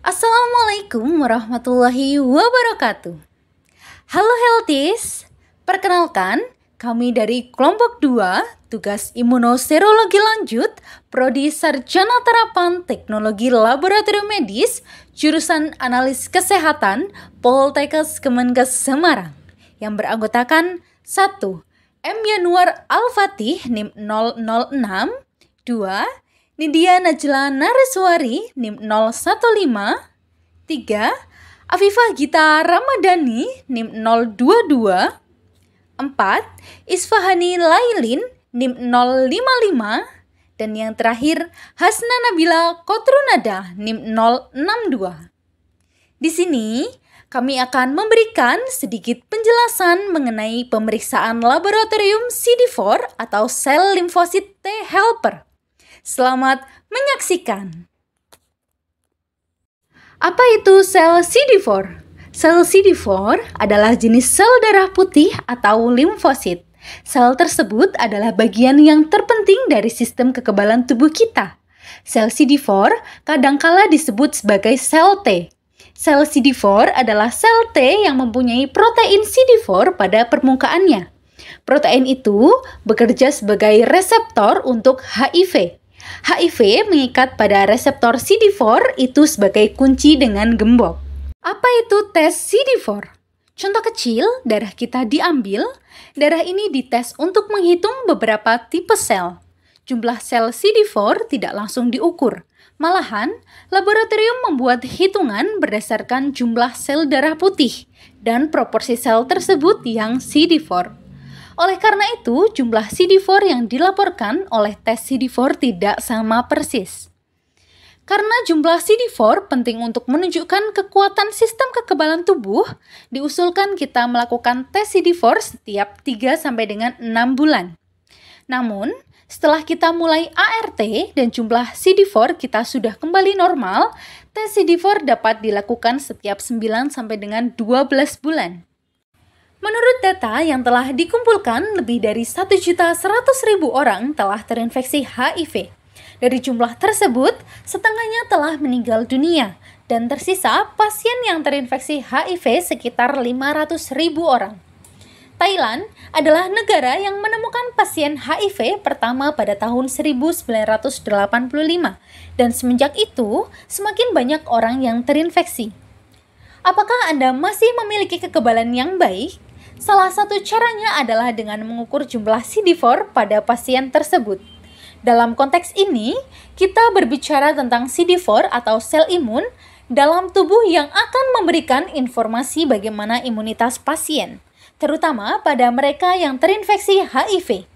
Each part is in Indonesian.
Assalamualaikum warahmatullahi wabarakatuh. Halo Healthies, perkenalkan kami dari kelompok 2 tugas imunoserologi lanjut Prodi Sarjana Terapan Teknologi Laboratorium Medis jurusan Analis Kesehatan Poltekkes Kemenkes Semarang yang beranggotakan 1. M. Yanuar Al-Fatih NIM 006, 2. Nindya Najla Nareswari NIM 015, 3. Afifah Gita Ramadhani NIM 022, 4. Isfahani Lailin NIM 055, dan yang terakhir Hasna Nabila Kotrunada NIM 062. Di sini kami akan memberikan sedikit penjelasan mengenai pemeriksaan laboratorium CD4 atau sel limfosit T helper. Selamat menyaksikan. Apa itu sel CD4? Sel CD4 adalah jenis sel darah putih atau limfosit. Sel tersebut adalah bagian yang terpenting dari sistem kekebalan tubuh kita. Sel CD4 kadangkala disebut sebagai sel T. Sel CD4 adalah sel T yang mempunyai protein CD4 pada permukaannya. Protein itu bekerja sebagai reseptor untuk HIV. HIV mengikat pada reseptor CD4 itu sebagai kunci dengan gembok. Apa itu tes CD4? Contoh kecil, darah kita diambil. Darah ini dites untuk menghitung beberapa tipe sel. Jumlah sel CD4 tidak langsung diukur. Malahan, laboratorium membuat hitungan berdasarkan jumlah sel darah putih dan proporsi sel tersebut yang CD4. Oleh karena itu, jumlah CD4 yang dilaporkan oleh tes CD4 tidak sama persis. Karena jumlah CD4 penting untuk menunjukkan kekuatan sistem kekebalan tubuh, diusulkan kita melakukan tes CD4 setiap 3 sampai dengan 6 bulan. Namun, setelah kita mulai ART dan jumlah CD4 kita sudah kembali normal, tes CD4 dapat dilakukan setiap 9 sampai dengan 12 bulan. Menurut data yang telah dikumpulkan, lebih dari 1.100.000 orang telah terinfeksi HIV. Dari jumlah tersebut, setengahnya telah meninggal dunia, dan tersisa pasien yang terinfeksi HIV sekitar 500.000 orang. Thailand adalah negara yang menemukan pasien HIV pertama pada tahun 1985, dan semenjak itu, semakin banyak orang yang terinfeksi. Apakah Anda masih memiliki kekebalan yang baik? Salah satu caranya adalah dengan mengukur jumlah CD4 pada pasien tersebut. Dalam konteks ini, kita berbicara tentang CD4 atau sel imun dalam tubuh yang akan memberikan informasi bagaimana imunitas pasien, terutama pada mereka yang terinfeksi HIV.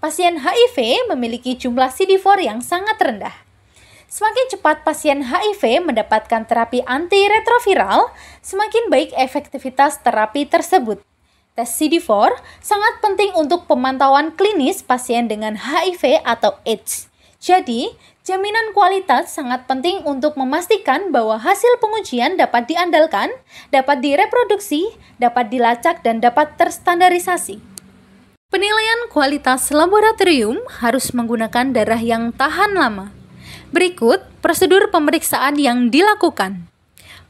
Pasien HIV memiliki jumlah CD4 yang sangat rendah. Semakin cepat pasien HIV mendapatkan terapi antiretroviral, semakin baik efektivitas terapi tersebut. Tes CD4 sangat penting untuk pemantauan klinis pasien dengan HIV atau AIDS. Jadi, jaminan kualitas sangat penting untuk memastikan bahwa hasil pengujian dapat diandalkan, dapat direproduksi, dapat dilacak, dan dapat terstandarisasi. Penilaian kualitas laboratorium harus menggunakan darah yang tahan lama. Berikut prosedur pemeriksaan yang dilakukan.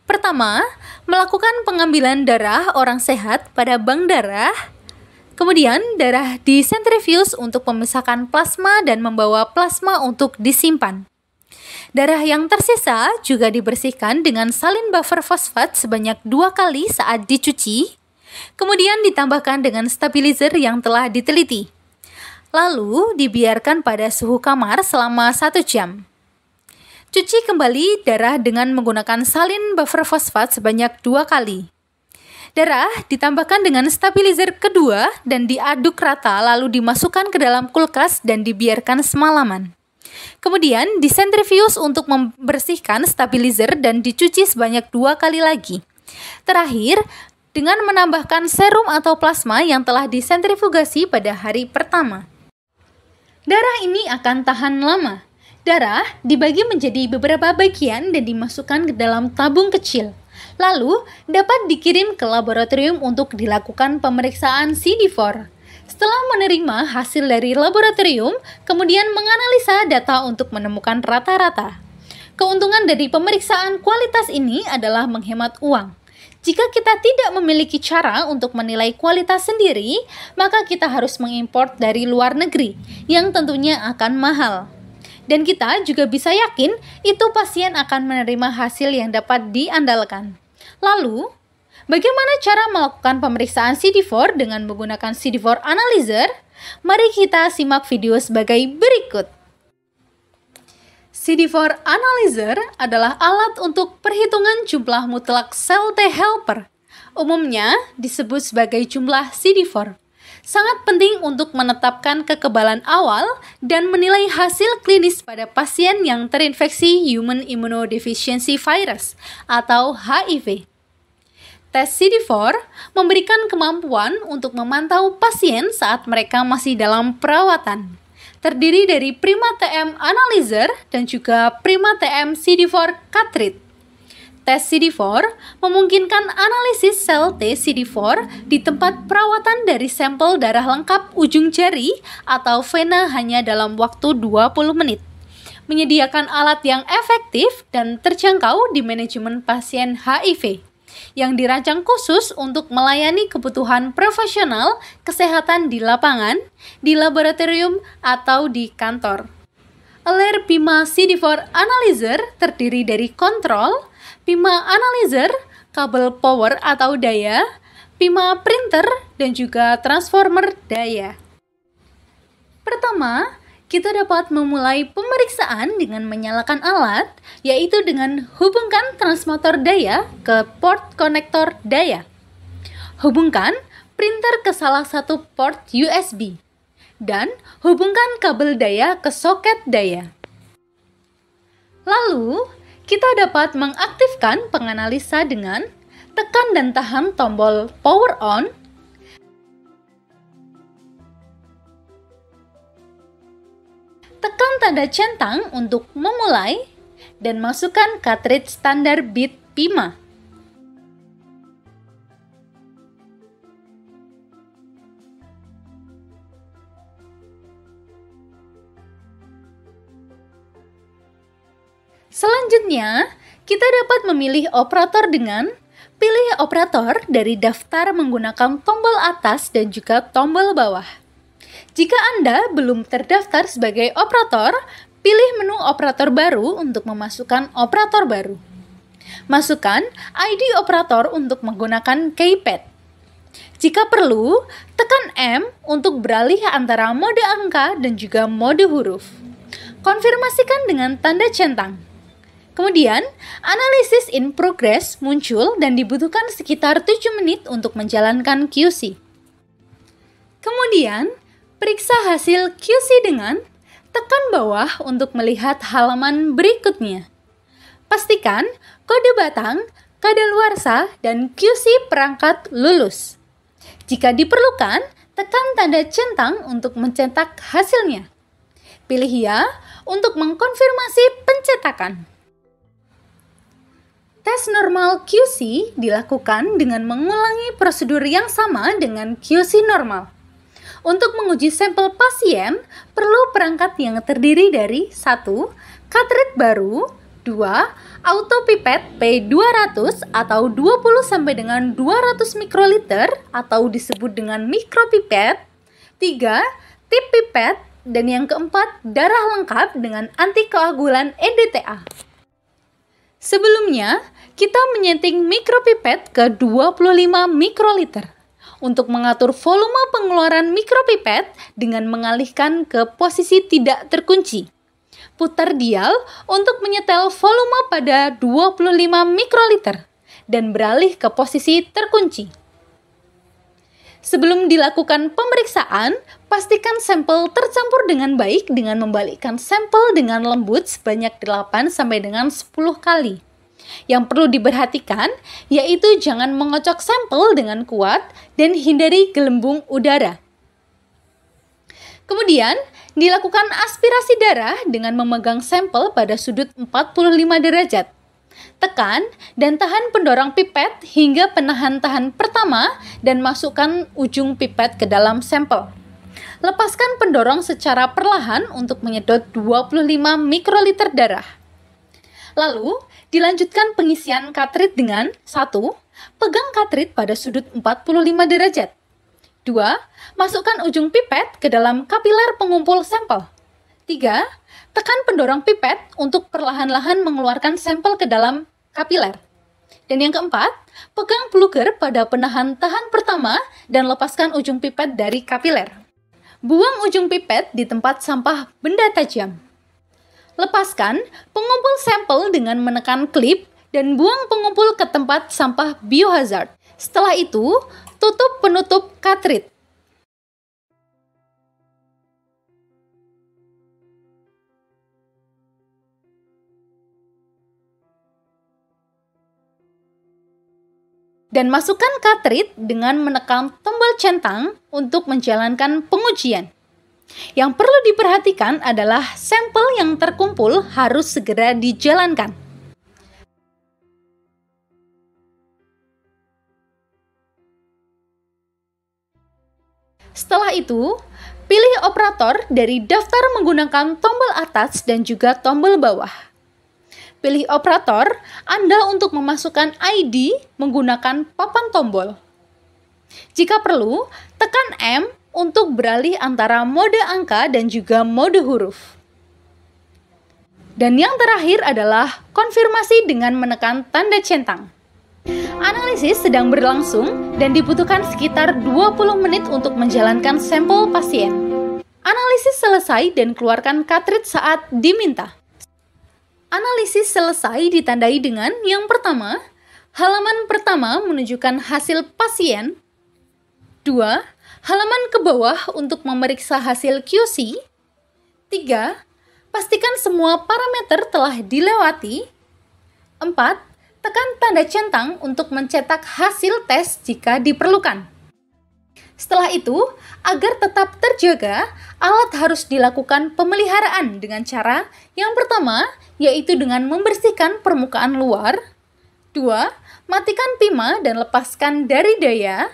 Pertama, melakukan pengambilan darah orang sehat pada bank darah. Kemudian, darah disentrifuge untuk memisahkan plasma dan membawa plasma untuk disimpan. Darah yang tersisa juga dibersihkan dengan salin buffer fosfat sebanyak 2 kali saat dicuci. Kemudian ditambahkan dengan stabilizer yang telah diteliti. Lalu, dibiarkan pada suhu kamar selama 1 jam. Cuci kembali darah dengan menggunakan salin buffer fosfat sebanyak 2 kali. Darah ditambahkan dengan stabilizer kedua dan diaduk rata lalu dimasukkan ke dalam kulkas dan dibiarkan semalaman. Kemudian disentrifuge untuk membersihkan stabilizer dan dicuci sebanyak 2 kali lagi. Terakhir, dengan menambahkan serum atau plasma yang telah disentrifugasi pada hari pertama. Darah ini akan tahan lama. Darah dibagi menjadi beberapa bagian dan dimasukkan ke dalam tabung kecil. Lalu, dapat dikirim ke laboratorium untuk dilakukan pemeriksaan CD4. Setelah menerima hasil dari laboratorium, kemudian menganalisa data untuk menemukan rata-rata. Keuntungan dari pemeriksaan kualitas ini adalah menghemat uang. Jika kita tidak memiliki cara untuk menilai kualitas sendiri, maka kita harus mengimpor dari luar negeri, yang tentunya akan mahal. Dan kita juga bisa yakin itu pasien akan menerima hasil yang dapat diandalkan. Lalu, bagaimana cara melakukan pemeriksaan CD4 dengan menggunakan CD4 Analyzer? Mari kita simak video sebagai berikut. CD4 Analyzer adalah alat untuk perhitungan jumlah mutlak sel T helper. Umumnya disebut sebagai jumlah CD4. Sangat penting untuk menetapkan kekebalan awal dan menilai hasil klinis pada pasien yang terinfeksi Human Immunodeficiency Virus atau HIV. Tes CD4 memberikan kemampuan untuk memantau pasien saat mereka masih dalam perawatan. Terdiri dari PrimaTM Analyzer dan juga PrimaTM CD4 Cartridge. Tes CD4 memungkinkan analisis sel T CD4 di tempat perawatan dari sampel darah lengkap ujung jari atau vena hanya dalam waktu 20 menit. Menyediakan alat yang efektif dan terjangkau di manajemen pasien HIV yang dirancang khusus untuk melayani kebutuhan profesional kesehatan di lapangan, di laboratorium, atau di kantor. Aler Pima CD4 Analyzer terdiri dari kontrol, Pima Analyzer, kabel power atau daya, Pima Printer, dan juga transformer daya. Pertama, kita dapat memulai pemeriksaan dengan menyalakan alat, yaitu dengan hubungkan transmotor daya ke port konektor daya. Hubungkan printer ke salah satu port USB, dan hubungkan kabel daya ke soket daya. Lalu, kita dapat mengaktifkan penganalisa dengan tekan dan tahan tombol power on, tekan tanda centang untuk memulai, dan masukkan cartridge standar bit Pima. Selanjutnya, kita dapat memilih operator dengan pilih operator dari daftar menggunakan tombol atas dan juga tombol bawah. Jika Anda belum terdaftar sebagai operator, pilih menu operator baru untuk memasukkan operator baru. Masukkan ID operator untuk menggunakan keypad. Jika perlu, tekan M untuk beralih antara mode angka dan juga mode huruf. Konfirmasikan dengan tanda centang. Kemudian, analisis in progress muncul dan dibutuhkan sekitar 7 menit untuk menjalankan QC. Kemudian, periksa hasil QC dengan tekan bawah untuk melihat halaman berikutnya. Pastikan kode batang, kadaluarsa, dan QC perangkat lulus. Jika diperlukan, tekan tanda centang untuk mencetak hasilnya. Pilih ya untuk mengkonfirmasi pencetakan. Tes normal QC dilakukan dengan mengulangi prosedur yang sama dengan QC normal. Untuk menguji sampel pasien, perlu perangkat yang terdiri dari 1. Cartridge baru, 2. Autopipette P200 atau 20 sampai dengan 200 mikroliter atau disebut dengan mikropipette, 3. Tip pipette, dan yang keempat, darah lengkap dengan antikoagulan EDTA. Sebelumnya, kita menyeting mikropipet ke 25 mikroliter untuk mengatur volume pengeluaran mikropipet dengan mengalihkan ke posisi tidak terkunci. Putar dial untuk menyetel volume pada 25 mikroliter dan beralih ke posisi terkunci. Sebelum dilakukan pemeriksaan, pastikan sampel tercampur dengan baik dengan membalikkan sampel dengan lembut sebanyak 8 sampai dengan 10 kali. Yang perlu diperhatikan yaitu jangan mengocok sampel dengan kuat dan hindari gelembung udara. Kemudian, dilakukan aspirasi darah dengan memegang sampel pada sudut 45 derajat. Tekan dan tahan pendorong pipet hingga penahan tahan pertama dan masukkan ujung pipet ke dalam sampel. Lepaskan pendorong secara perlahan untuk menyedot 25 mikroliter darah. Lalu, dilanjutkan pengisian cartridge dengan 1. Pegang cartridge pada sudut 45 derajat. 2. Masukkan ujung pipet ke dalam kapiler pengumpul sampel. 3. Tekan pendorong pipet untuk perlahan-lahan mengeluarkan sampel ke dalam kapiler. Dan yang keempat, pegang plunger pada penahan tahan pertama dan lepaskan ujung pipet dari kapiler. Buang ujung pipet di tempat sampah benda tajam. Lepaskan pengumpul sampel dengan menekan klip dan buang pengumpul ke tempat sampah biohazard. Setelah itu, tutup penutup cartridge. Dan masukkan cartridge dengan menekan tombol centang untuk menjalankan pengujian. Yang perlu diperhatikan adalah sampel yang terkumpul harus segera dijalankan. Setelah itu, pilih operator dari daftar menggunakan tombol atas dan juga tombol bawah. Pilih operator Anda untuk memasukkan ID menggunakan papan tombol. Jika perlu, tekan M untuk beralih antara mode angka dan juga mode huruf. Dan yang terakhir adalah konfirmasi dengan menekan tanda centang. Analisis sedang berlangsung dan dibutuhkan sekitar 20 menit untuk menjalankan sampel pasien. Analisis selesai dan keluarkan cartridge saat diminta. Analisis selesai ditandai dengan yang pertama, halaman pertama menunjukkan hasil pasien. 2. Halaman ke bawah untuk memeriksa hasil QC. 3. Pastikan semua parameter telah dilewati. 4. Tekan tanda centang untuk mencetak hasil tes jika diperlukan. Setelah itu, agar tetap terjaga, alat harus dilakukan pemeliharaan dengan cara yang pertama, yaitu dengan membersihkan permukaan luar. 2. Matikan pima dan lepaskan dari daya.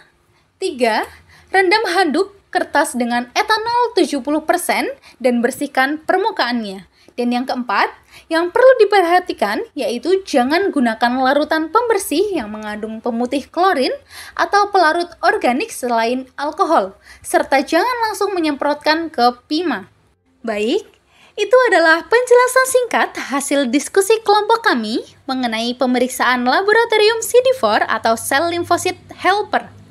3. Rendam handuk kertas dengan etanol 70% dan bersihkan permukaannya. Dan yang keempat, yang perlu diperhatikan yaitu jangan gunakan larutan pembersih yang mengandung pemutih klorin atau pelarut organik selain alkohol, serta jangan langsung menyemprotkan ke pima. Baik, itu adalah penjelasan singkat hasil diskusi kelompok kami mengenai pemeriksaan laboratorium CD4 atau sel limfosit helper.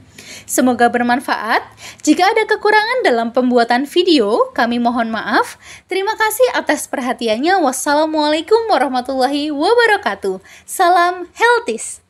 Semoga bermanfaat. Jika ada kekurangan dalam pembuatan video, kami mohon maaf. Terima kasih atas perhatiannya. Wassalamualaikum warahmatullahi wabarakatuh. Salam Healthies.